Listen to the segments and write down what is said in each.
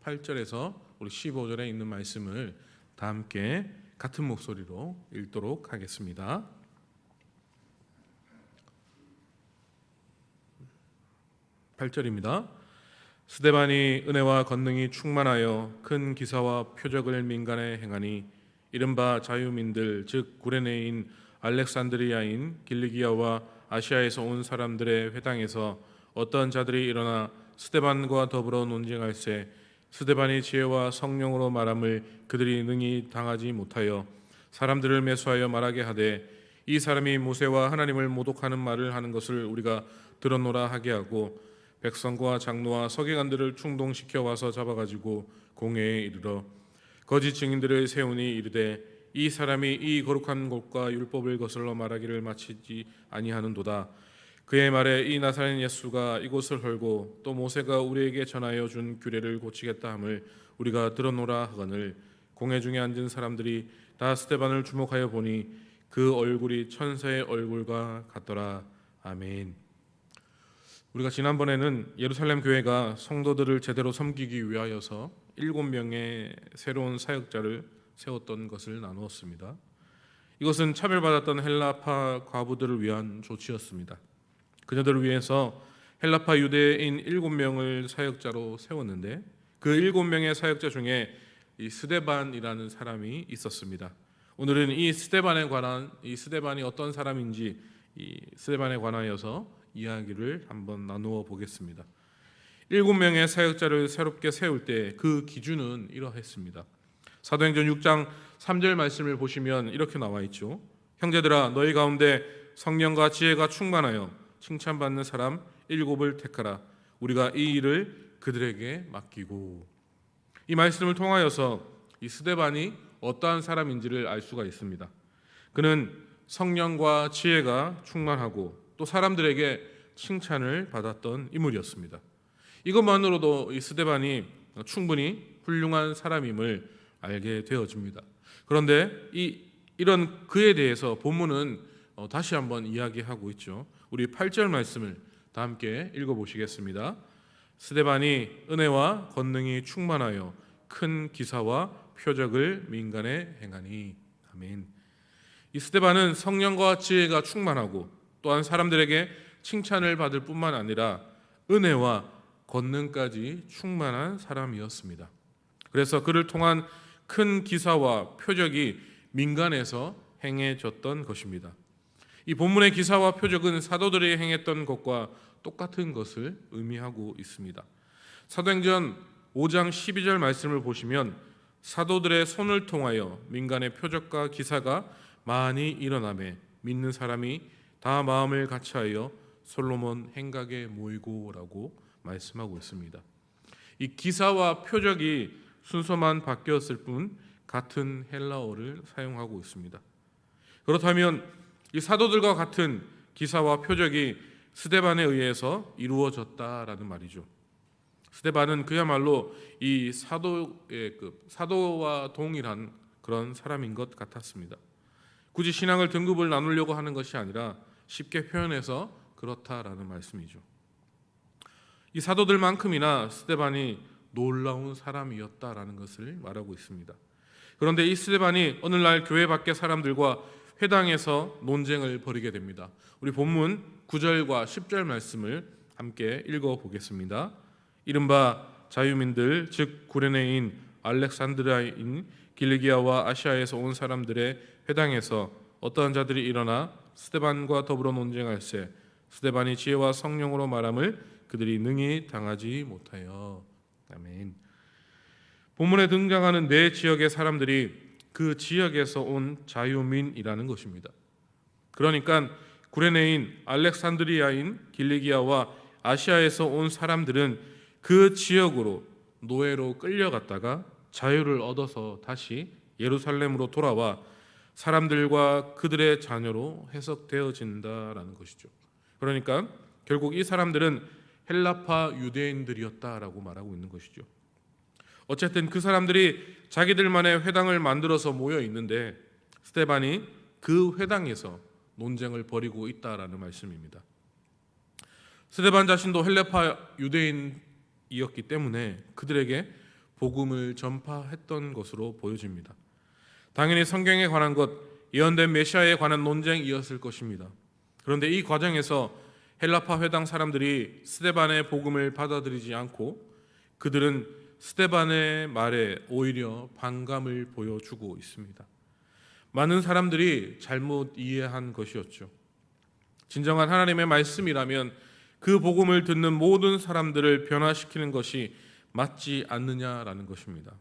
8절에서 우리 15절에 있는 말씀을 다 함께 같은 목소리로 읽도록 하겠습니다. 8절입니다. 스데반이 은혜와 권능이 충만하여 큰 기사와 표적을 민간에 행하니 이른바 자유민들 즉 구레네인 알렉산드리아인 길리기아와 아시아에서 온 사람들의 회당에서 어떤 자들이 일어나 스데반과 더불어 논쟁할세 스데반이 지혜와 성령으로 말함을 그들이 능히 당하지 못하여 사람들을 매수하여 말하게 하되 이 사람이 모세와 하나님을 모독하는 말을 하는 것을 우리가 들었노라 하게 하고 백성과 장로와 서기관들을 충동시켜 와서 잡아가지고 공회에 이르러 거짓 증인들을 세우니 이르되 이 사람이 이 거룩한 곳과 율법을 거슬러 말하기를 마치지 아니하는도다. 그의 말에 이 나사렛 예수가 이곳을 헐고 또 모세가 우리에게 전하여 준 규례를 고치겠다 함을 우리가 들었노라 하거늘 공회 중에 앉은 사람들이 다 스데반을 주목하여 보니 그 얼굴이 천사의 얼굴과 같더라. 아멘. 우리가 지난번에는 예루살렘 교회가 성도들을 제대로 섬기기 위하여서 7명의 새로운 사역자를 세웠던 것을 나누었습니다. 이것은 차별받았던 헬라파 과부들을 위한 조치였습니다. 그녀들을 위해서 헬라파 유대인 7명을 사역자로 세웠는데 그 7명의 사역자 중에 이 스데반이라는 사람이 있었습니다. 오늘은 이 스데반이 어떤 사람인지 이 스데반에 관하여서 이야기를 한번 나누어 보겠습니다. 7명의 사역자를 새롭게 세울 때 그 기준은 이러했습니다. 사도행전 6장 3절 말씀을 보시면 이렇게 나와 있죠. 형제들아 너희 가운데 성령과 지혜가 충만하여 칭찬받는 사람 7을 택하라. 우리가 이 일을 그들에게 맡기고. 이 말씀을 통하여서 이 스데반이 어떠한 사람인지를 알 수가 있습니다. 그는 성령과 지혜가 충만하고 또 사람들에게 칭찬을 받았던 인물이었습니다. 이것만으로도 이 스데반이 충분히 훌륭한 사람임을 알게 되어집니다. 그런데 이런 그에 대해서 본문은 다시 한번 이야기하고 있죠. 우리 8절 말씀을 다 함께 읽어보시겠습니다. 스데반이 은혜와 권능이 충만하여 큰 기사와 표적을 민간에 행하니. 아멘. 이 스데반은 성령과 지혜가 충만하고 또한 사람들에게 칭찬을 받을 뿐만 아니라 은혜와 권능까지 충만한 사람이었습니다. 그래서 그를 통한 큰 기사와 표적이 민간에서 행해졌던 것입니다. 이 본문의 기사와 표적은 사도들이 행했던 것과 똑같은 것을 의미하고 있습니다. 사도행전 5장 12절 말씀을 보시면 사도들의 손을 통하여 민간의 표적과 기사가 많이 일어나매 믿는 사람이 다 마음을 같이하여 솔로몬 행각에 모이고라고 말씀하고 있습니다. 이 기사와 표적이 순서만 바뀌었을 뿐 같은 헬라어를 사용하고 있습니다. 그렇다면 이 사도들과 같은 기사와 표적이 스데반에 의해서 이루어졌다라는 말이죠. 스데반은 그야말로 이 사도와 동일한 그런 사람인 것 같았습니다. 굳이 신앙을 등급을 나누려고 하는 것이 아니라 쉽게 표현해서 그렇다라는 말씀이죠. 이 사도들만큼이나 스데반이 놀라운 사람이었다라는 것을 말하고 있습니다. 그런데 이 스데반이 오늘날 교회 밖의 사람들과 회당에서 논쟁을 벌이게 됩니다. 우리 본문 9절과 10절 말씀을 함께 읽어보겠습니다. 이른바 자유민들 즉 구레네인 알렉산드리아인 길리기아와 아시아에서 온 사람들의 회당에서 어떠한 자들이 일어나 스데반과 더불어 논쟁할세 스데반이 지혜와 성령으로 말함을 그들이 능히 당하지 못하여. 아멘. 본문에 등장하는 네 지역의 사람들이 그 지역에서 온 자유민이라는 것입니다. 그러니까 구레네인, 알렉산드리아인, 길리기아와 아시아에서 온 사람들은 그 지역으로 노예로 끌려갔다가 자유를 얻어서 다시 예루살렘으로 돌아와 사람들과 그들의 자녀로 해석되어진다라는 것이죠. 그러니까 결국 이 사람들은 헬라파 유대인들이었다라고 말하고 있는 것이죠. 어쨌든 그 사람들이 자기들만의 회당을 만들어서 모여 있는데 스데반이 그 회당에서 논쟁을 벌이고 있다라는 말씀입니다. 스데반 자신도 헬라파 유대인이었기 때문에 그들에게 복음을 전파했던 것으로 보여집니다. 당연히 성경에 관한 것, 예언된 메시아에 관한 논쟁이었을 것입니다. 그런데 이 과정에서 헬라파 회당 사람들이 스데반의 복음을 받아들이지 않고 그들은 스데반의 말에 오히려 반감을 보여주고 있습니다. 많은 사람들이 잘못 이해한 것이었죠. 진정한 하나님의 말씀이라면 그 복음을 듣는 모든 사람들을 변화시키는 것이 맞지 않느냐라는 것입니다.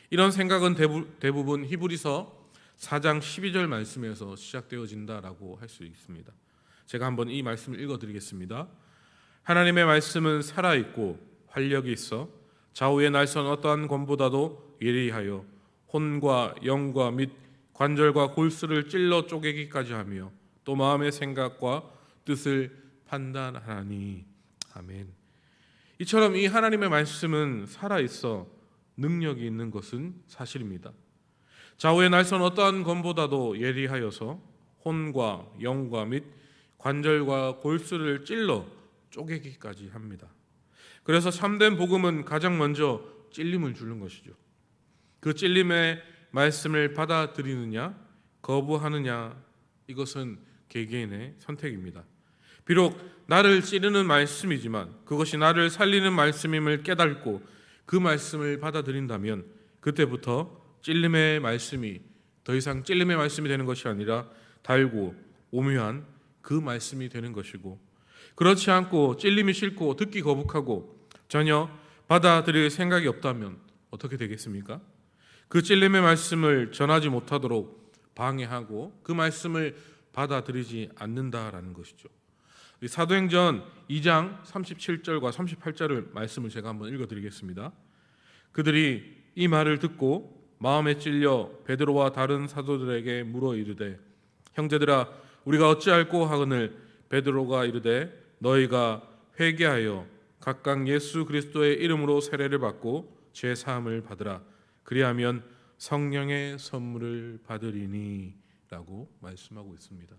이런 생각은 대부분 히브리서 4장 12절 말씀에서 시작되어진다라고 할 수 있습니다. 제가 한번 이 말씀을 읽어드리겠습니다. 하나님의 말씀은 살아있고 활력이 있어 좌우의 날선 어떠한 검보다도 예리하여 혼과 영과 및 관절과 골수를 찔러 쪼개기까지 하며 또 마음의 생각과 뜻을 판단하나니. 아멘. 이처럼 이 하나님의 말씀은 살아있어 능력이 있는 것은 사실입니다. 좌우의 날선 어떠한 검보다도 예리하여서 혼과 영과 및 관절과 골수를 찔러 쪼개기까지 합니다. 그래서 참된 복음은 가장 먼저 찔림을 주는 것이죠. 그 찔림의 말씀을 받아들이느냐 거부하느냐, 이것은 개개인의 선택입니다. 비록 나를 찌르는 말씀이지만 그것이 나를 살리는 말씀임을 깨닫고 그 말씀을 받아들인다면 그때부터 찔림의 말씀이 더 이상 찔림의 말씀이 되는 것이 아니라 달고 오묘한 그 말씀이 되는 것이고, 그렇지 않고 찔림이 싫고 듣기 거북하고 전혀 받아들일 생각이 없다면 어떻게 되겠습니까? 그 찔림의 말씀을 전하지 못하도록 방해하고 그 말씀을 받아들이지 않는다라는 것이죠. 사도행전 2장 37절과 38절을 말씀을 제가 한번 읽어드리겠습니다. 그들이 이 말을 듣고 마음에 찔려 베드로와 다른 사도들에게 물어 이르되, 형제들아 우리가 어찌할꼬 하거늘 베드로가 이르되, 너희가 회개하여 각각 예수 그리스도의 이름으로 세례를 받고 죄 사함을 받으라. 그리하면 성령의 선물을 받으리니 라고 말씀하고 있습니다.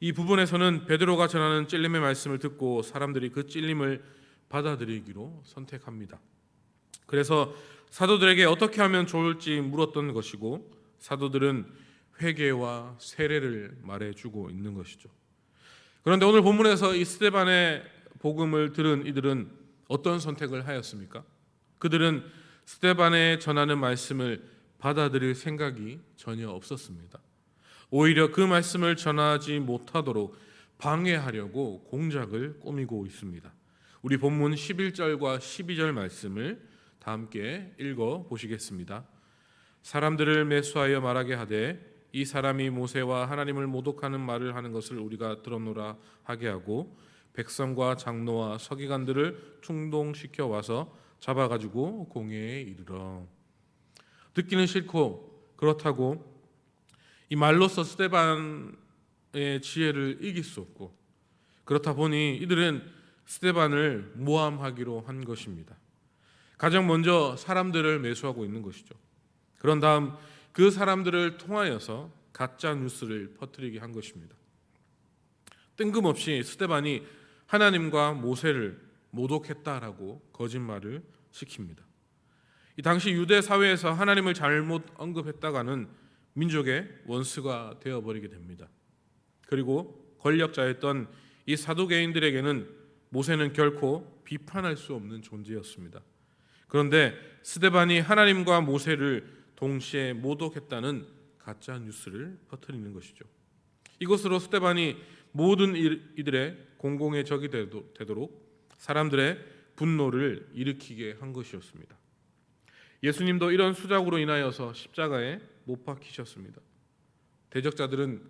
이 부분에서는 베드로가 전하는 찔림의 말씀을 듣고 사람들이 그 찔림을 받아들이기로 선택합니다. 그래서 사도들에게 어떻게 하면 좋을지 물었던 것이고, 사도들은 회개와 세례를 말해주고 있는 것이죠. 그런데 오늘 본문에서 이 스데반의 복음을 들은 이들은 어떤 선택을 하였습니까? 그들은 스데반에 전하는 말씀을 받아들일 생각이 전혀 없었습니다. 오히려 그 말씀을 전하지 못하도록 방해하려고 공작을 꾸미고 있습니다. 우리 본문 11절과 12절 말씀을 다 함께 읽어 보시겠습니다. 사람들을 매수하여 말하게 하되, 이 사람이 모세와 하나님을 모독하는 말을 하는 것을 우리가 들었노라 하게 하고, 백성과 장로와 서기관들을 충동시켜 와서 잡아가지고 공회에 이르러. 듣기는 싫고 그렇다고 이 말로서 스데반의 지혜를 이길 수 없고, 그렇다 보니 이들은 스데반을 모함하기로 한 것입니다. 가장 먼저 사람들을 매수하고 있는 것이죠. 그런 다음 그 사람들을 통하여서 가짜 뉴스를 퍼뜨리게 한 것입니다. 뜬금없이 스데반이 하나님과 모세를 모독했다라고 거짓말을 시킵니다. 이 당시 유대 사회에서 하나님을 잘못 언급했다가는 민족의 원수가 되어버리게 됩니다. 그리고 권력자였던 이 사두개인들에게는 모세는 결코 비판할 수 없는 존재였습니다. 그런데 스데반이 하나님과 모세를 동시에 모독했다는 가짜 뉴스를 퍼뜨리는 것이죠. 이것으로 스데반이 모든 이들의 공공의 적이 되도록 사람들의 분노를 일으키게 한 것이었습니다. 예수님도 이런 수작으로 인하여서 십자가에 못 박히셨습니다. 대적자들은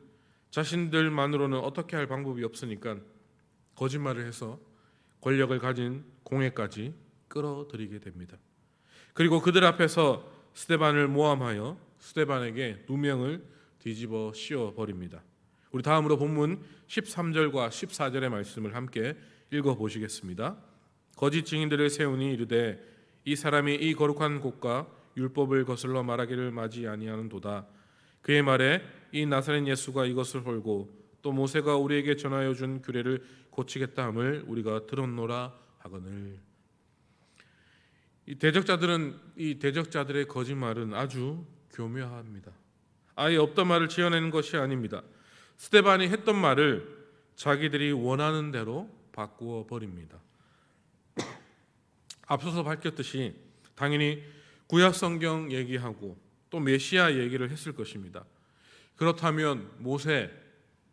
자신들만으로는 어떻게 할 방법이 없으니까 거짓말을 해서 권력을 가진 공회까지 끌어들이게 됩니다. 그리고 그들 앞에서 스데반을 모함하여 스데반에게 누명을 뒤집어 씌워 버립니다. 우리 다음으로 본문 13절과 14절의 말씀을 함께 읽어 보시겠습니다. 거짓 증인들을 세우니 이르되, 이 사람이 이 거룩한 곳과 율법을 거슬러 말하기를 마지 아니하는도다. 그의 말에 이 나사렛 예수가 이것을 홀고 또 모세가 우리에게 전하여 준 규례를 고치겠다 함을 우리가 들었노라 하거늘. 이 대적자들의 거짓말은 아주 교묘합니다. 아예 없던 말을 지어내는 것이 아닙니다. 스데반이 했던 말을 자기들이 원하는 대로 바꾸어 버립니다. 앞서서 밝혔듯이 당연히 구약 성경 얘기하고 또 메시아 얘기를 했을 것입니다. 그렇다면 모세,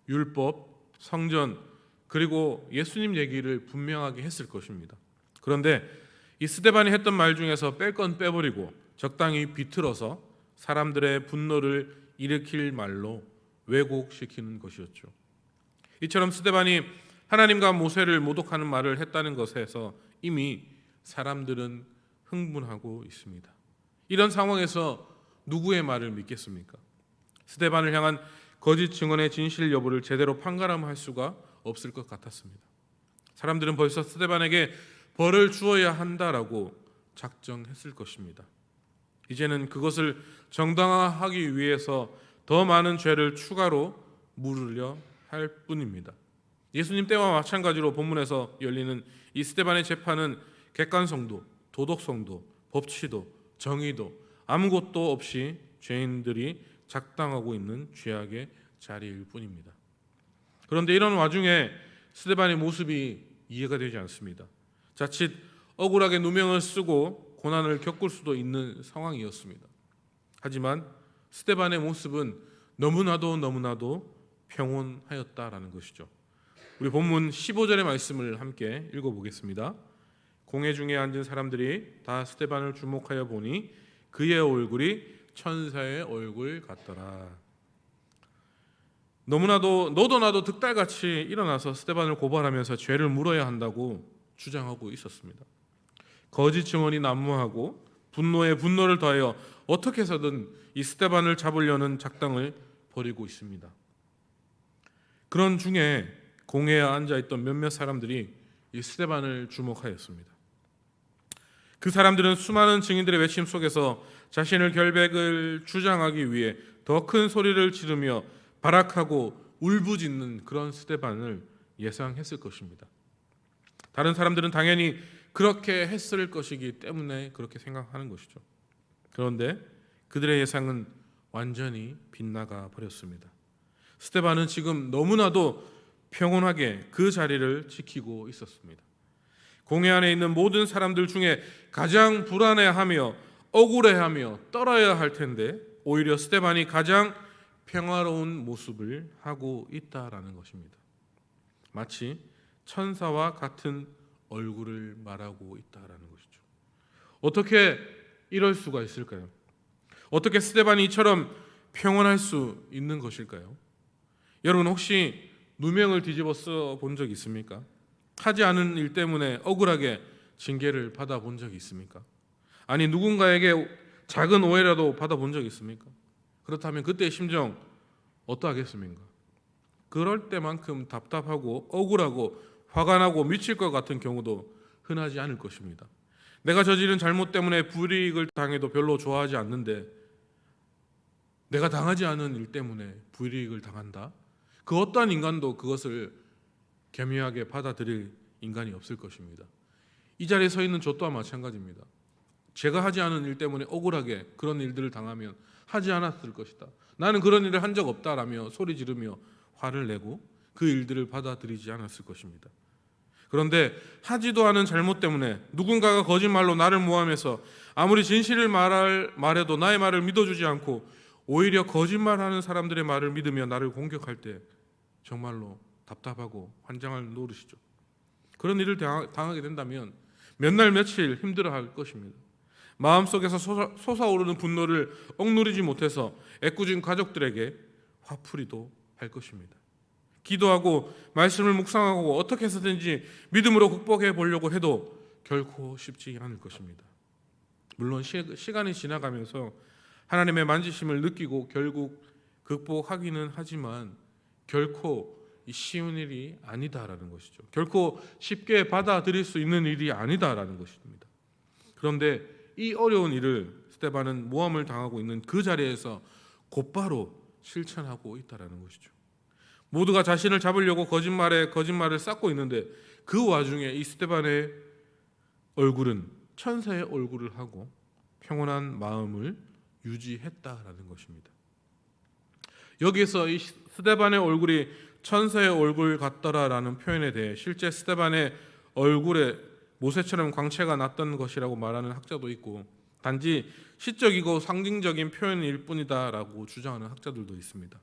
율법, 성전 그리고 예수님 얘기를 분명하게 했을 것입니다. 그런데 이 스데반이 했던 말 중에서 뺄 건 빼버리고 적당히 비틀어서 사람들의 분노를 일으킬 말로 왜곡시키는 것이었죠. 이처럼 스데반이 하나님과 모세를 모독하는 말을 했다는 것에서 이미 사람들은 흥분하고 있습니다. 이런 상황에서 누구의 말을 믿겠습니까? 스데반을 향한 거짓 증언의 진실 여부를 제대로 판가름할 수가 없을 것 같았습니다. 사람들은 벌써 스데반에게 벌을 주어야 한다라고 작정했을 것입니다. 이제는 그것을 정당화하기 위해서 더 많은 죄를 추가로 물으려 할 뿐입니다. 예수님 때와 마찬가지로 본문에서 열리는 이 스데반의 재판은 객관성도, 도덕성도, 법치도, 정의도 아무것도 없이 죄인들이 작당하고 있는 죄악의 자리일 뿐입니다. 그런데 이런 와중에 스데반의 모습이 이해가 되지 않습니다. 자칫 억울하게 누명을 쓰고 고난을 겪을 수도 있는 상황이었습니다. 하지만 스데반의 모습은 너무나도 평온하였다라는 것이죠. 우리 본문 15절의 말씀을 함께 읽어보겠습니다. 공회 중에 앉은 사람들이 다 스데반을 주목하여 보니 그의 얼굴이 천사의 얼굴 같더라. 너무나도 너도 나도 득달같이 일어나서 스데반을 고발하면서 죄를 물어야 한다고 주장하고 있었습니다. 거짓 증언이 난무하고 분노에 분노를 더하여 어떻게 해서든 이 스데반을 잡으려는 작당을 벌이고 있습니다. 그런 중에 공회에 앉아있던 몇몇 사람들이 이 스데반을 주목하였습니다. 그 사람들은 수많은 증인들의 외침 속에서 자신의 결백을 주장하기 위해 더 큰 소리를 지르며 발악하고 울부짖는 그런 스데반을 예상했을 것입니다. 다른 사람들은 당연히 그렇게 했을 것이기 때문에 그렇게 생각하는 것이죠. 그런데 그들의 예상은 완전히 빗나가 버렸습니다. 스데반은 지금 너무나도 평온하게 그 자리를 지키고 있었습니다. 공회 안에 있는 모든 사람들 중에 가장 불안해하며 억울해하며 떨어야 할 텐데 오히려 스데반이 가장 평화로운 모습을 하고 있다라는 것입니다. 마치 천사와 같은 얼굴을 말하고 있다라는 것이죠. 어떻게 이럴 수가 있을까요? 어떻게 스데반이 이처럼 평온할 수 있는 것일까요? 여러분 혹시 누명을 뒤집어 써 본 적 있습니까? 하지 않은 일 때문에 억울하게 징계를 받아본 적이 있습니까? 아니 누군가에게 작은 오해라도 받아본 적이 있습니까? 그렇다면 그때의 심정 어떠하겠습니까? 그럴 때만큼 답답하고 억울하고 화가 나고 미칠 것 같은 경우도 흔하지 않을 것입니다. 내가 저지른 잘못 때문에 불이익을 당해도 별로 좋아하지 않는데 내가 당하지 않은 일 때문에 불이익을 당한다? 그 어떠한 인간도 그것을 겸허하게 받아들일 인간이 없을 것입니다. 이 자리에 서 있는 저 또한 마찬가지입니다. 제가 하지 않은 일 때문에 억울하게 그런 일들을 당하면 하지 않았을 것이다. 나는 그런 일을 한 적 없다라며 소리 지르며 화를 내고 그 일들을 받아들이지 않았을 것입니다. 그런데 하지도 않은 잘못 때문에 누군가가 거짓말로 나를 모함해서 아무리 진실을 말해도 나의 말을 믿어주지 않고 오히려 거짓말하는 사람들의 말을 믿으며 나를 공격할 때 정말로 답답하고 환장할 노릇이죠. 그런 일을 당하게 된다면 몇 날 며칠 힘들어할 것입니다. 마음속에서 솟아오르는 분노를 억누르지 못해서 애꿎은 가족들에게 화풀이도 할 것입니다. 기도하고 말씀을 묵상하고 어떻게 해서든지 믿음으로 극복해 보려고 해도 결코 쉽지 않을 것입니다. 물론 시간이 지나가면서 하나님의 만지심을 느끼고 결국 극복하기는 하지만 결코 쉬운 일이 아니다라는 것이죠. 결코 쉽게 받아들일 수 있는 일이 아니다라는 것입니다. 그런데 이 어려운 일을 스데반은 모함을 당하고 있는 그 자리에서 곧바로 실천하고 있다라는 것이죠. 모두가 자신을 잡으려고 거짓말을 쌓고 있는데 그 와중에 이 스데반의 얼굴은 천사의 얼굴을 하고 평온한 마음을 유지했다라는 것입니다. 여기에서 이 스데반의 얼굴이 천사의 얼굴 같더라라는 표현에 대해 실제 스데반의 얼굴에 모세처럼 광채가 났던 것이라고 말하는 학자도 있고, 단지 시적이고 상징적인 표현일 뿐이다라고 주장하는 학자들도 있습니다.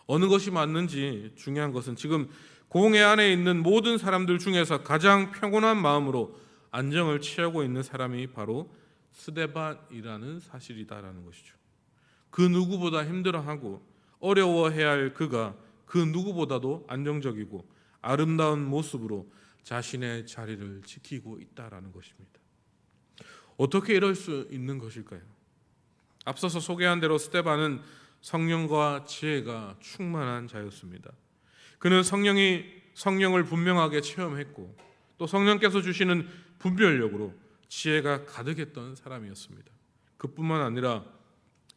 어느 것이 맞는지 중요한 것은 지금 공회 안에 있는 모든 사람들 중에서 가장 평온한 마음으로 안정을 취하고 있는 사람이 바로 스데반이라는 사실이다라는 것이죠. 그 누구보다 힘들어하고 어려워해야 할 그가 그 누구보다도 안정적이고 아름다운 모습으로 자신의 자리를 지키고 있다라는 것입니다. 어떻게 이럴 수 있는 것일까요? 앞서서 소개한 대로 스데반은 성령과 지혜가 충만한 자였습니다. 그는 성령을 분명하게 체험했고 또 성령께서 주시는 분별력으로 지혜가 가득했던 사람이었습니다. 그뿐만 아니라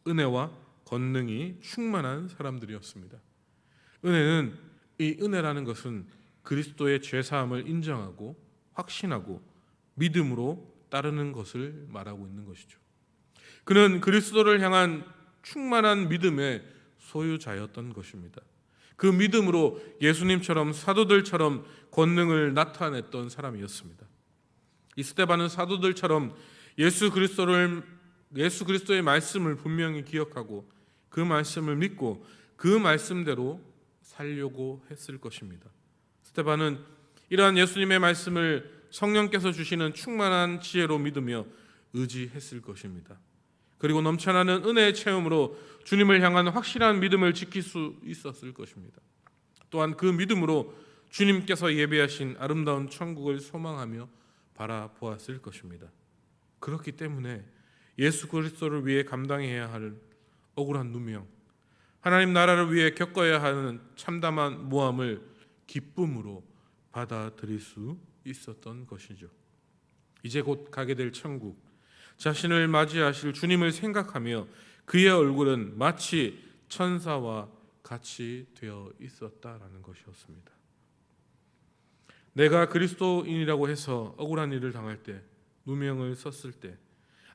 은혜와 권능이 충만한 사람들이었습니다. 이 은혜라는 것은 그리스도의 죄사함을 인정하고 확신하고 믿음으로 따르는 것을 말하고 있는 것이죠. 그는 그리스도를 향한 충만한 믿음의 소유자였던 것입니다. 그 믿음으로 예수님처럼 사도들처럼 권능을 나타냈던 사람이었습니다. 이 스데반은 사도들처럼 예수 그리스도의 말씀을 분명히 기억하고 그 말씀을 믿고 그 말씀대로 살려고 했을 것입니다. 스데반은 이러한 예수님의 말씀을 성령께서 주시는 충만한 지혜로 믿으며 의지했을 것입니다. 그리고 넘쳐나는 은혜의 체험으로 주님을 향한 확실한 믿음을 지킬 수 있었을 것입니다. 또한 그 믿음으로 주님께서 예비하신 아름다운 천국을 소망하며 바라보았을 것입니다. 그렇기 때문에 예수 그리스도를 위해 감당해야 할 억울한 누명, 하나님 나라를 위해 겪어야 하는 참담한 모함을 기쁨으로 받아들일 수 있었던 것이죠. 이제 곧 가게 될 천국, 자신을 맞이하실 주님을 생각하며 그의 얼굴은 마치 천사와 같이 되어 있었다라는 것이었습니다. 내가 그리스도인이라고 해서 억울한 일을 당할 때, 누명을 썼을 때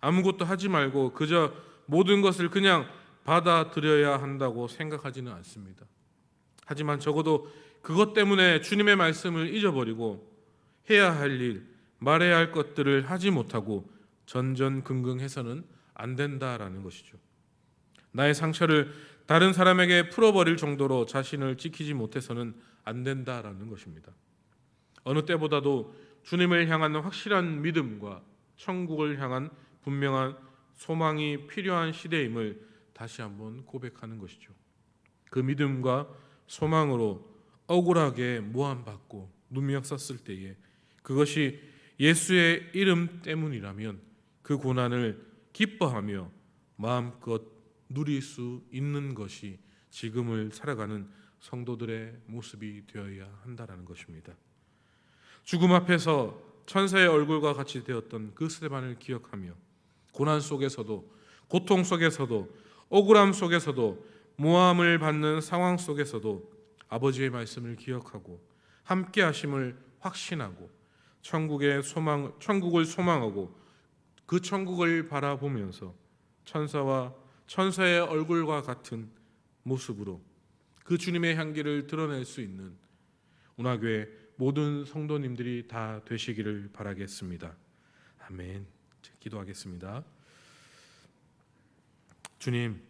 아무것도 하지 말고 그저 모든 것을 그냥 받아들여야 한다고 생각하지는 않습니다. 하지만 적어도 그것 때문에 주님의 말씀을 잊어버리고 해야 할 일, 말해야 할 것들을 하지 못하고 전전긍긍해서는 안 된다라는 것이죠. 나의 상처를 다른 사람에게 풀어버릴 정도로 자신을 지키지 못해서는 안 된다라는 것입니다. 어느 때보다도 주님을 향한 확실한 믿음과 천국을 향한 분명한 소망이 필요한 시대임을 다시 한번 고백하는 것이죠. 그 믿음과 소망으로 억울하게 모함받고 누명 썼을 때에 그것이 예수의 이름 때문이라면 그 고난을 기뻐하며 마음껏 누릴 수 있는 것이 지금을 살아가는 성도들의 모습이 되어야 한다는 것입니다. 죽음 앞에서 천사의 얼굴과 같이 되었던 그 스데반을 기억하며 고난 속에서도 고통 속에서도 억울함 속에서도 모함을 받는 상황 속에서도 아버지의 말씀을 기억하고 함께 하심을 확신하고 천국을 소망하고 그 천국을 바라보면서 천사의 얼굴과 같은 모습으로 그 주님의 향기를 드러낼 수 있는 운하교회 모든 성도님들이 다 되시기를 바라겠습니다. 아멘. 기도하겠습니다. 주님,